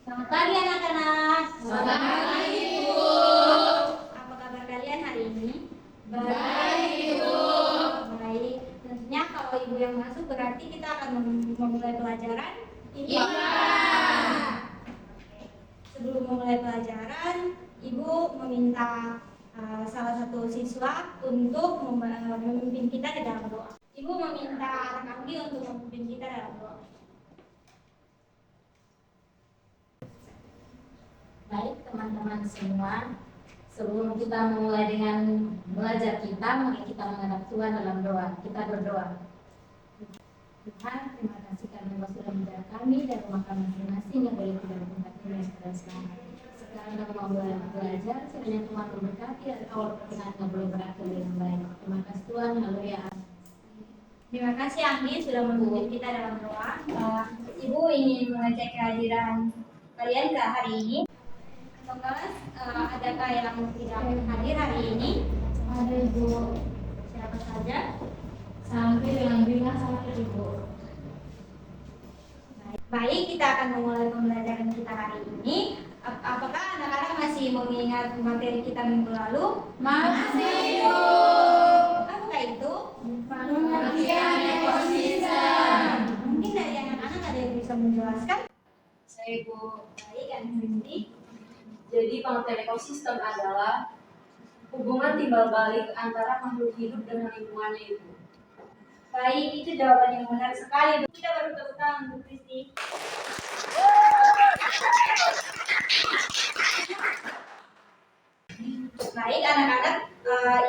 Selamat pagi anak-anak. Selamat pagi, Ibu. Apa kabar kalian hari ini? Baik, Ibu. Baik. Tentunya kalau Ibu yang masuk berarti kita akan memulai pelajaran. Iya. Sebelum memulai pelajaran, Ibu meminta salah satu siswa untuk memimpin kita ke dalam doa. Ibu meminta anak Anggi untuk memimpin kita dalam doa. Baik teman-teman semua, sebelum kita memulai dengan belajar kita, mari kita menghadap Tuhan dalam doa. Kita berdoa. Tuhan, terima kasih karena Engkau sudah menjaga kami dan rumah kami masing-masing yang boleh tinggal di tempat ini dan selamat. Sekarang kami mau belajar, kiranya Tuhan memberkati dan awal pertengahan boleh berakhir dengan baik. Terima kasih Tuhan, haleluya. Terima kasih Anggi sudah memimpin kita dalam doa. Ibu ingin mengecek kehadiran kalian ke hari ini. Kelas, adakah yang tidak hadir hari ini? Ada Ibu. Siapa saja? Sampai dengan Bima sampai Ibu. Baik, kita akan memulai pembelajaran kita hari ini. Apakah anak-anak masih mengingat materi kita minggu lalu? Masih Ibu. Apakah itu? Pengertian ekosistem. Mungkin dari anak-anak ada yang bisa menjelaskan? Saya Ibu. Baik, Andi. Jadi pengertian ekosistem adalah hubungan timbal balik antara makhluk hidup dengan lingkungannya itu. Baik, itu jawaban yang benar sekali. Kita baru tepuk tangan untuk Kristi. Baik anak-anak,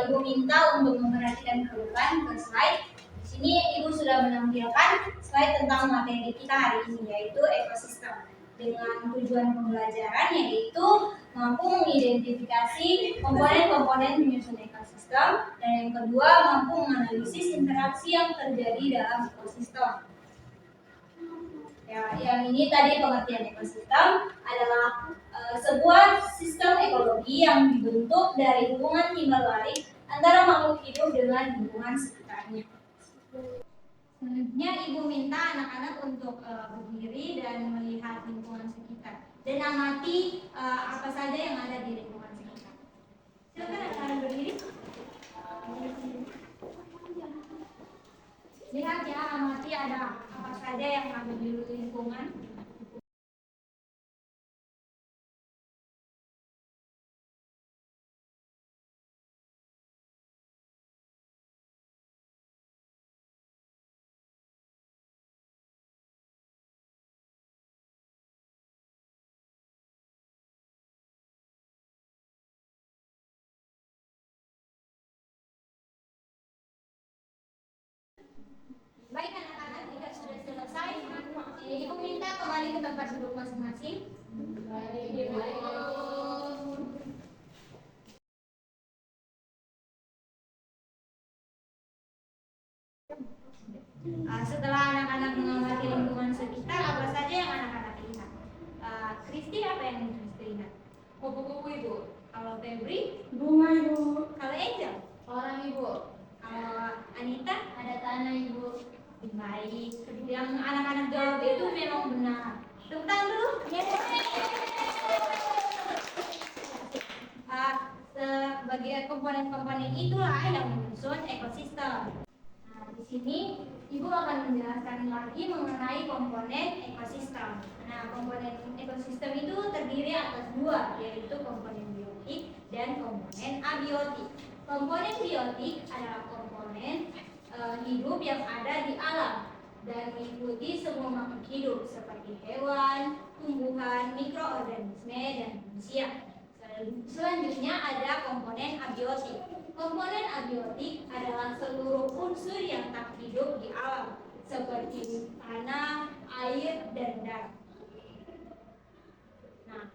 Ibu minta untuk memperhatikan ke slide. Di sini Ibu sudah menampilkan slide tentang materi kita hari ini, yaitu ekosistem. Dengan tujuan pembelajaran yaitu mampu mengidentifikasi komponen-komponen penyusun ekosistem, dan yang kedua mampu menganalisis interaksi yang terjadi dalam ekosistem. Ya, yang ini tadi pengertian ekosistem adalah sebuah sistem ekologi yang dibentuk dari hubungan timbal balik antara makhluk hidup dengan lingkungan sekitarnya. Selanjutnya Ibu minta anak-anak untuk berdiri dan melihat lingkungan sekitar dan amati apa saja yang ada di lingkungan sekitar. Silakan anak-anak berdiri. Lihat ya, amati ada apa saja yang ada di lingkungan. Baik anak-anak, jika sudah selesai, Ibu minta kembali ke tempat duduk masing-masing. Setelah anak-anak mengamati lingkungan sekitar, apa saja yang anak-anak lihat? Kristi, apa yang Kristi lihat? Kupu-kupu Ibu. Kalau Febri? Bunga Ibu. Kalau Angel? Orang Ibu. Kalau Anita? Ada tanah Ibu. Baik, yang anak-anak jawab itu memang benar. Tepuk tangan dulu. Sebagai komponen-komponen itulah yang menyusun ekosistem. Nah, di sini Ibu akan menjelaskan lagi mengenai komponen ekosistem. Nah, komponen ekosistem itu terdiri atas dua, yaitu komponen biotik dan komponen abiotik. Komponen biotik adalah komponen hidup yang ada di alam dan mengikuti semua makhluk hidup seperti hewan, tumbuhan, mikroorganisme, dan manusia. Selanjutnya ada komponen abiotik. Komponen abiotik adalah seluruh unsur yang tak hidup di alam seperti tanah, air, dan darat. Nah,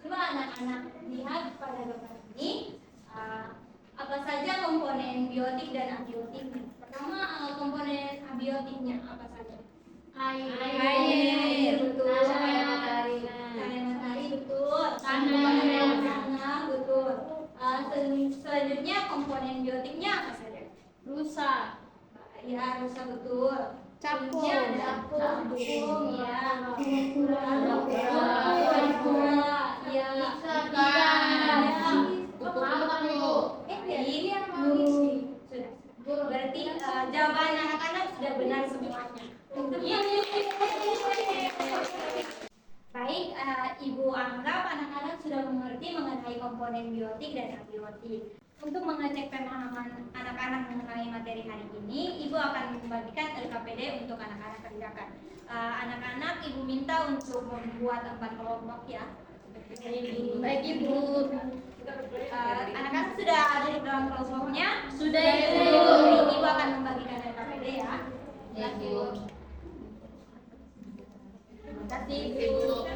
coba anak-anak lihat pada gambar ini. Apa saja komponen biotik dan abiotiknya? Pertama, komponen abiotiknya apa saja? Air. Betul. Cahaya matahari. Cahaya matahari, betul. Tanah. Betul. Selanjutnya komponen biotiknya apa saja? Rusa. Ya, rusa, betul. Selanjutnya ada tepung ya. Ya, ini yang mau isi. Sudah. Berarti jawaban anak-anak sudah benar semuanya. Baik, Ibu anggap anak-anak sudah mengerti mengenai komponen biotik dan abiotik. Untuk mengecek pemahaman anak-anak mengenai materi hari ini, Ibu akan membagikan LKPD untuk anak-anak kerjakan. Anak-anak, Ibu minta untuk membuat 4 kelompok ya. Baik Ibu. Anak-anak sudah ada di dalam kelompoknya? Sudah Ibu. Ibu akan membagikan LKPD ya. Ya, Ibu. Terima kasih Ibu.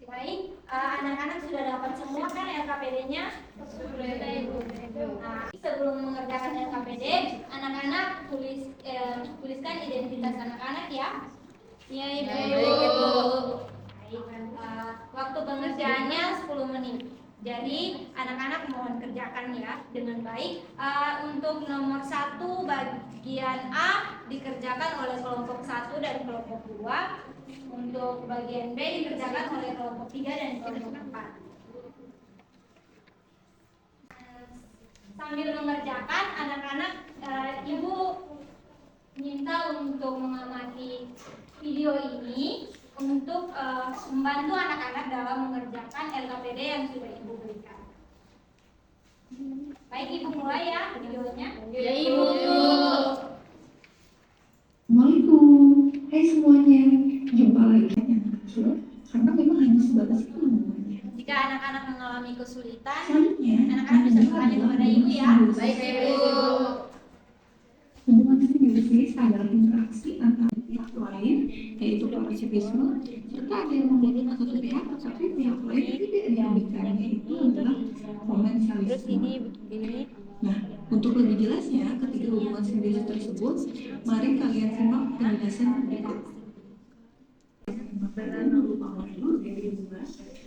Baik, anak-anak sudah dapat semua kan LKPD-nya? Sudah Ibu. Nah, sebelum mengerjakan LKPD, anak-anak tuliskan identitas anak-anak ya. Iya Ibu. Baik, waktu pengerjaannya 10 menit. Jadi anak-anak mohon kerjakan ya dengan baik. Untuk nomor 1 bagian A dikerjakan oleh kelompok 1 dan kelompok 2. Untuk bagian B dikerjakan oleh kelompok 3 dan kelompok 4. Sambil mengerjakan anak-anak, Ibu minta untuk mengamati video ini untuk membantu anak-anak dalam mengerjakan LKPD yang sudah Ibu berikan. Baik Ibu mulai ya videonya. Ya Ibu. Assalamualaikum, hai semuanya, jumpa lagi yang kecil karena memang hanya sebatas itu hubungannya. Jika anak-anak mengalami kesulitan, Selanjutnya, anak-anak bisa bertanya kepada Ibu ya. Baik Ibu. Hubungan simbiosis adalah interaksi antara pihak lain, yaitu parasitisme, serta ada yang membutuhkan satu pihak tetapi pihak lain tidak dirugikan, yaitu adalah komensalisme. Nah, untuk lebih jelasnya ketika hubungan simbiosis tersebut, mari kalian simak penjelasan berikut.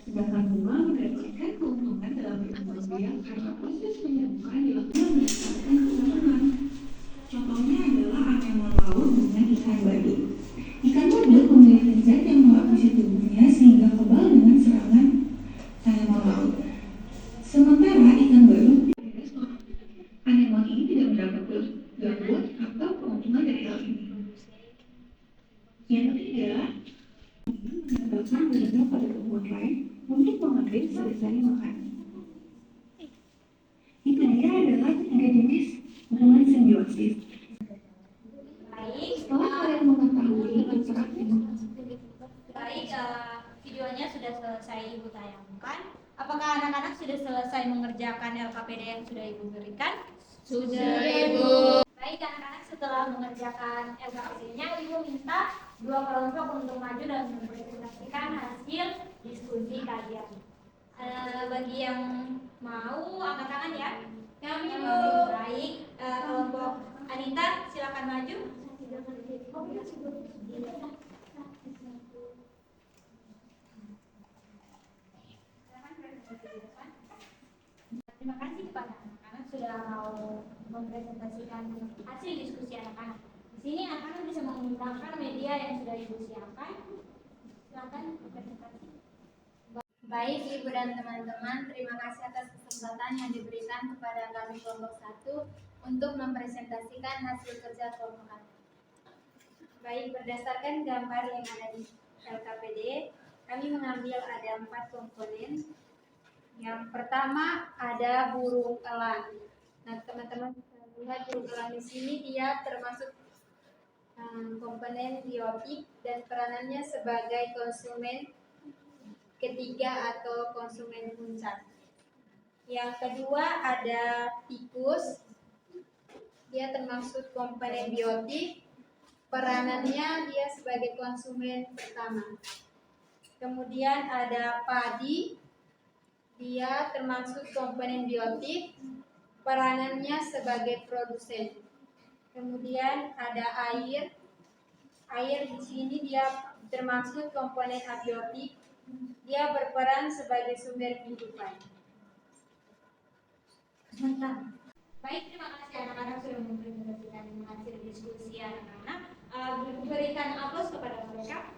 Sedangkan bunga mendapatkan keuntungan dalam hubungan biak karena proses penyerbukan dilakukan berdasarkan keuntungan. Contohnya adalah anemon laut dengan ikan badut. Ikan badut memiliki zat yang melapisi tubuhnya sehingga kebal dengan serangan anemon laut. Sementara ikan badut anemon ini tidak mendapat gangguan atau keuntungan dari hal ini. Yang ketiga, menempatkan dirinya pada tumbuhan lain untuk mengambil selesai makan. Itu dia adalah 3 jenis hubungan simbiosis. Baik, Setelah kalian mengetahui interaksi, baik, videonya sudah selesai Ibu tayangkan. Apakah anak-anak sudah selesai mengerjakan LKPD yang sudah Ibu berikan? Sudah Ibu. Baik anak-anak, setelah mengerjakan LKPD-nya, Ibu minta 2 kelompok untuk maju dan mempresentasikan hasil diskusi kalian. Bagi yang mau angkat tangan ya. Kami Ibu. Baik, kelompok Anita silakan maju. Terima kasih kepada anak-anak sudah mau mempresentasikan hasil diskusi anak-anak. Di sini anak-anak bisa menggunakan media yang sudah Ibu siapkan. Silakan presentasi. Baik Ibu dan teman-teman, terima kasih atas kesempatan yang diberikan kepada kami kelompok 1 untuk mempresentasikan hasil kerja kelompok kami. Baik, berdasarkan gambar yang ada di LKPD, kami mengambil ada 4 komponen. Yang pertama ada burung elang. Nah, teman-teman bisa lihat burung elang di sini dia termasuk komponen biotik dan peranannya sebagai konsumen ketiga atau konsumen puncak. Yang kedua ada tikus, dia termasuk komponen biotik, peranannya dia sebagai konsumen pertama. Kemudian ada padi, dia termasuk komponen biotik, peranannya sebagai produsen. Kemudian ada air, air di sini dia termasuk komponen abiotik, dia berperan sebagai sumber kehidupan. Mantap. Baik, terima kasih anak-anak sudah mempresentasikan hasil diskusi anak-anak. Berikan aplaus kepada mereka.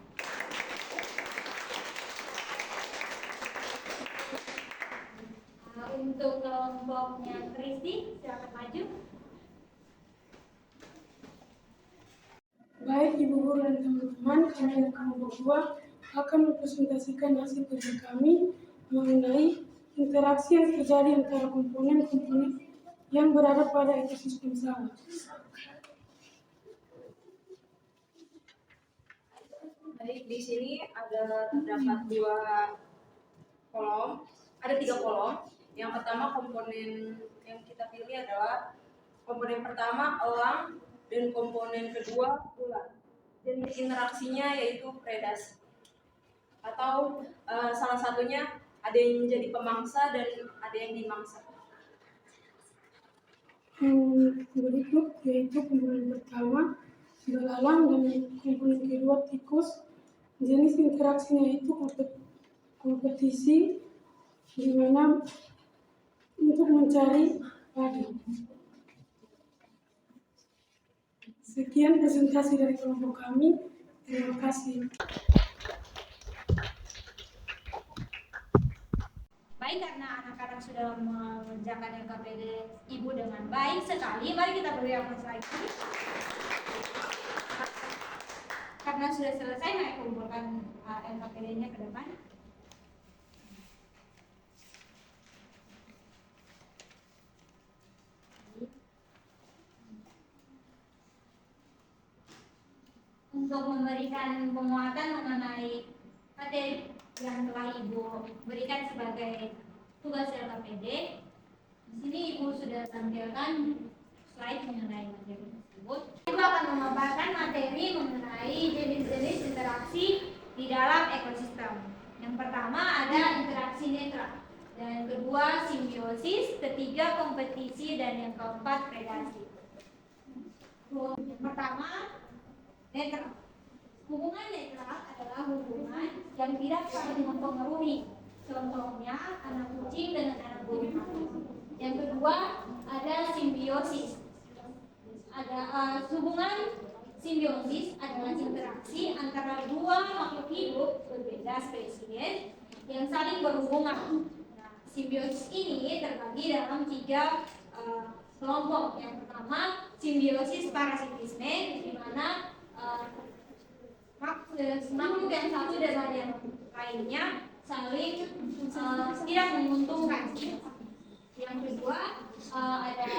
Untuk kelompoknya Kristi, silakan maju. Baik Ibu Guru dan teman-teman, kami yang kelompok 2 akan mempresentasikan hasil kerja kami mengenai interaksi yang terjadi antara komponen-komponen yang berada pada ekosistem sawah. Baik, di sini terdapat tiga kolom. Yang pertama komponen yang kita pilih adalah komponen pertama elang dan komponen kedua ular. Jenis interaksinya yaitu predasi. Atau salah satunya ada yang menjadi pemangsa dan ada yang dimangsa. Berikut yaitu komponen pertama belalang dan komponen kedua tikus. Jenis interaksinya itu kompetisi di mana untuk mencari padi. Sekian presentasi dari kelompok kami. Terima kasih. Baik, karena anak-anak sudah mengerjakan LKPD Ibu dengan baik sekali, mari kita beri aplaus lagi. Karena sudah selesai, mari kumpulkan LKPD-nya ke depan. Untuk memberikan penguatan mengenai materi yang telah Ibu berikan sebagai tugas LKPD, di sini Ibu sudah tampilkan slide mengenai materi tersebut. Ibu akan memaparkan materi mengenai jenis-jenis interaksi di dalam ekosistem. Yang pertama ada interaksi netral, dan yang kedua simbiosis, ketiga kompetisi, dan yang keempat predasi. Yang pertama, netral. Hubungan netral adalah hubungan yang tidak saling mempengaruhi. Contohnya anak kucing dengan anak burung. Yang kedua ada simbiosis. Hubungan simbiosis adalah interaksi antara dua makhluk hidup berbeda spesies yang saling berhubungan. Nah, simbiosis ini terbagi dalam 3 kelompok. Yang pertama simbiosis parasitisme, di mana makhluk yang satu dengan yang lainnya saling tidak menguntungkan. Yang kedua ada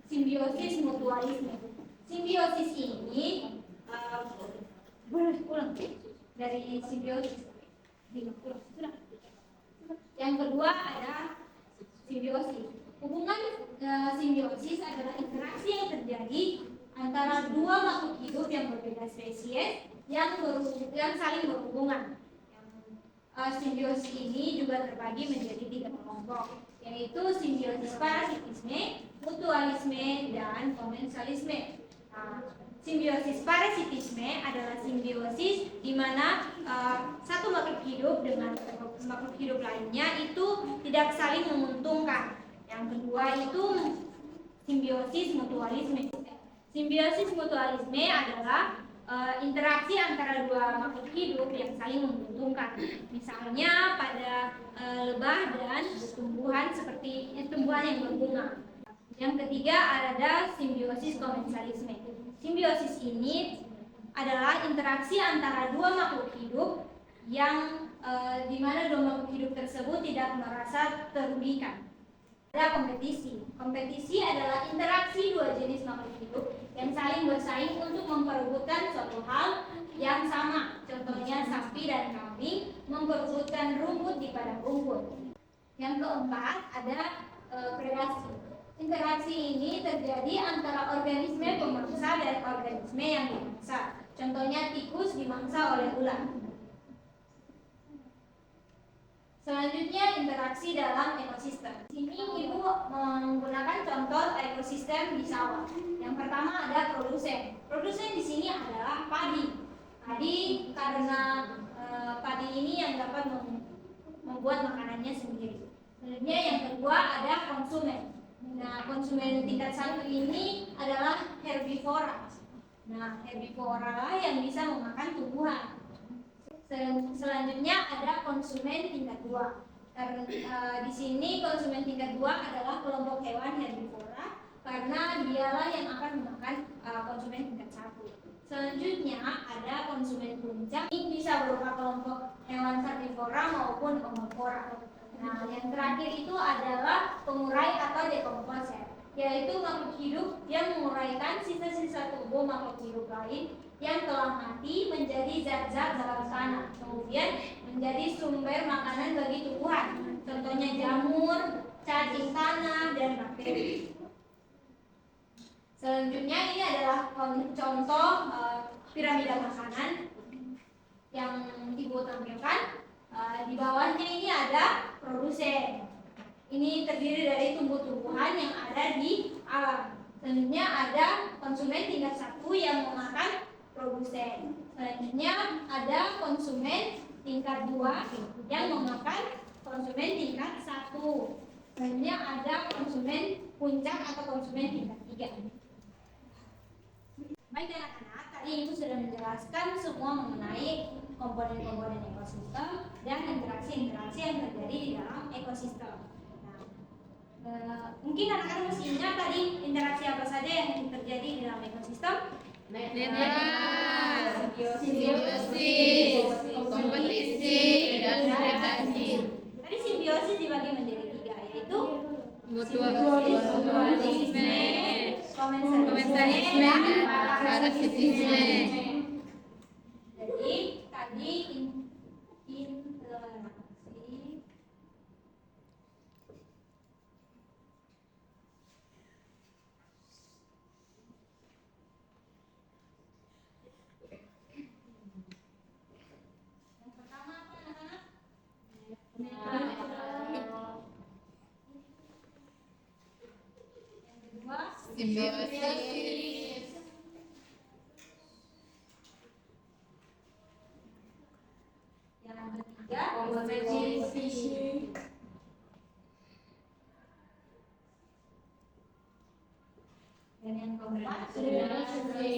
simbiosis mutualisme. Simbiosis ini ulang dari simbiosis. Yang kedua ada simbiosis. Hubungan simbiosis adalah interaksi yang terjadi antara dua makhluk hidup yang berbeda spesies yang saling berhubungan. Simbiosis ini juga terbagi menjadi 3 kelompok, yaitu simbiosis parasitisme, mutualisme, dan komensalisme. Simbiosis parasitisme adalah simbiosis di mana satu makhluk hidup dengan makhluk hidup lainnya itu tidak saling menguntungkan. Yang kedua itu simbiosis mutualisme. Simbiosis mutualisme adalah interaksi antara dua makhluk hidup yang saling menguntungkan. Misalnya pada lebah dan tumbuhan seperti tumbuhan yang berbunga. Yang ketiga ada simbiosis komensalisme. Simbiosis ini adalah interaksi antara dua makhluk hidup yang di mana dua makhluk hidup tersebut tidak merasa terugikan. Ada kompetisi. Kompetisi adalah interaksi dua jenis makhluk hidup yang saling bersaing untuk memperebutkan suatu hal yang sama. Contohnya sapi dan kambing memperebutkan rumput di padang rumput. Yang keempat ada predasi. Interaksi ini terjadi antara organisme pemangsa dan organisme yang dimangsa. Contohnya tikus dimangsa oleh ular. Selanjutnya interaksi dalam ekosistem. Di sini Ibu menggunakan contoh ekosistem di sawah. Yang pertama ada produsen. Produsen di sini adalah padi. Padi karena padi ini yang dapat membuat makanannya sendiri. Selanjutnya yang kedua ada konsumen. Nah, konsumen tingkat 1 ini adalah herbivora. Nah, herbivora lah yang bisa memakan tumbuhan. Selanjutnya ada konsumen tingkat 2. Karena di sini konsumen tingkat 2 adalah kelompok hewan herbivora karena dialah yang akan memakan konsumen tingkat 1. Selanjutnya ada konsumen puncak. Ini bisa berupa kelompok hewan herbivora maupun omnivora. Nah, yang terakhir itu adalah pengurai atau dekomposer, yaitu makhluk hidup yang menguraikan sisa-sisa tubuh makhluk hidup lain yang telah mati menjadi zat-zat dalam tanah, kemudian menjadi sumber makanan bagi tumbuhan. Contohnya jamur, cacing tanah, dan bakteri. Selanjutnya ini adalah contoh piramida makanan yang Ibu tampilkan. Di bawahnya ini ada produsen. Ini terdiri dari tumbuh-tumbuhan yang ada di alam. Selanjutnya ada konsumen tingkat 1 yang memakan produsen. Selanjutnya ada konsumen tingkat 2 yang memakan konsumen tingkat 1. Selanjutnya ada konsumen puncak atau konsumen tingkat 3. Baik anak-anak, tadi Ibu sudah menjelaskan semua mengenai komponen-komponen ekosistem dan interaksi-interaksi yang terjadi di dalam ekosistem. Nah, mungkin anak-anak masih ingat tadi interaksi apa saja yang terjadi di dalam ekosistem? Simbiosis, kompetisi, dan predasi. Tadi simbiosis dibagi menjadi 3, yaitu Mutualisme, komensalisme, dan parasitisme. Jadi tadi interaksi yang pertama apa anak-anak? Yang kedua Simbiosis. yang ketiga Kompetisi. dan yang keempat Predasi.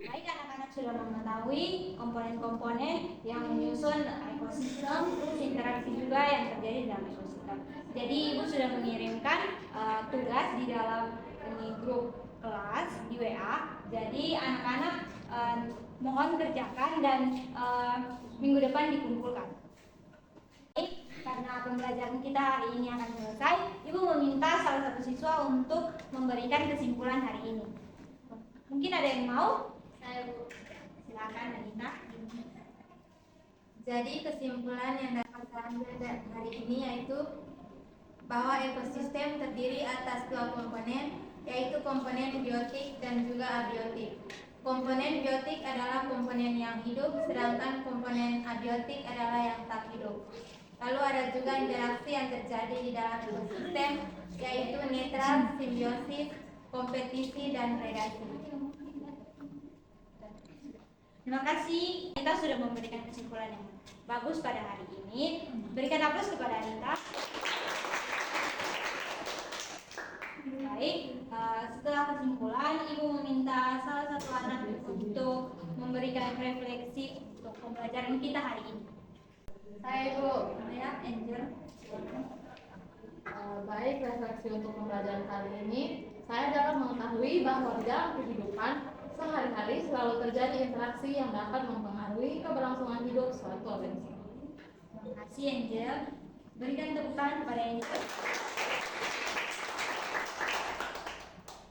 Baik, anak-anak sudah mengetahui komponen-komponen yang menyusun ekosistem, terus interaksi juga yang terjadi dalam ekosistem. Jadi Ibu sudah mengirimkan tugas di dalam ini grup kelas di WA. Jadi anak-anak mohon kerjakan dan minggu depan dikumpulkan. Karena pembelajaran kita hari ini akan selesai, Ibu meminta salah satu siswa untuk memberikan kesimpulan hari ini. Mungkin ada yang mau? Saya Bu. Silakan Anita. Jadi kesimpulan yang dapat saya ambil hari ini yaitu bahwa ekosistem terdiri atas 2 komponen, yaitu komponen biotik dan juga abiotik. Komponen biotik adalah komponen yang hidup, sedangkan komponen abiotik adalah yang tak hidup. Lalu ada juga interaksi yang terjadi di dalam ekosistem, yaitu netral, simbiosis, kompetisi, dan predasi. Terima kasih, Anita sudah memberikan kesimpulan yang bagus pada hari ini. Berikan aplaus kepada Anita. Baik, setelah kesimpulan, Ibu meminta salah satu anak untuk memberikan refleksi untuk pembelajaran kita hari ini. Saya Ibu. Ya, Angel. Baik, refleksi untuk pembelajaran kali ini, saya dapat mengetahui bahwa di dalam kehidupan sehari-hari selalu terjadi interaksi yang dapat mempengaruhi keberlangsungan hidup suatu organisme. Terima kasih, Angel. Berikan tepuk tangan kepada Angel.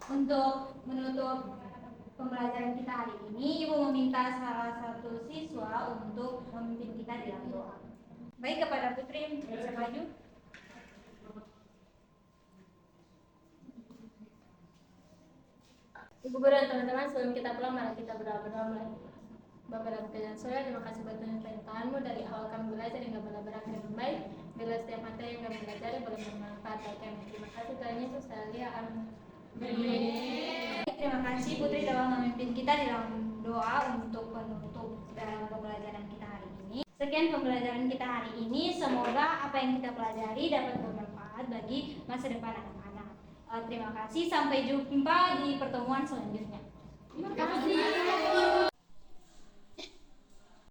Untuk menutup pembelajaran kita hari ini, Ibu meminta salah satu siswa untuk memimpin kita dalam doa. Baik, kepada Putri, bisa maju. Ibu guru dan teman-teman, sebelum kita pulang, mari kita berdoa mulai. Bapak dan Kejadian Surya, terima kasih buat perintahmu dari awal kami belajar hingga benar berakhir dengan baik. Bila setiap materi yang kami pelajari boleh bermanfaat bagi kami. Terima kasih Tuhan Yesus, saya amin. Terima kasih Putri telah memimpin kita dalam doa untuk penutup sekian pembelajaran kita hari ini. Semoga apa yang kita pelajari dapat bermanfaat bagi masa depan anak-anak. Terima kasih, sampai jumpa di pertemuan selanjutnya. Terima kasih.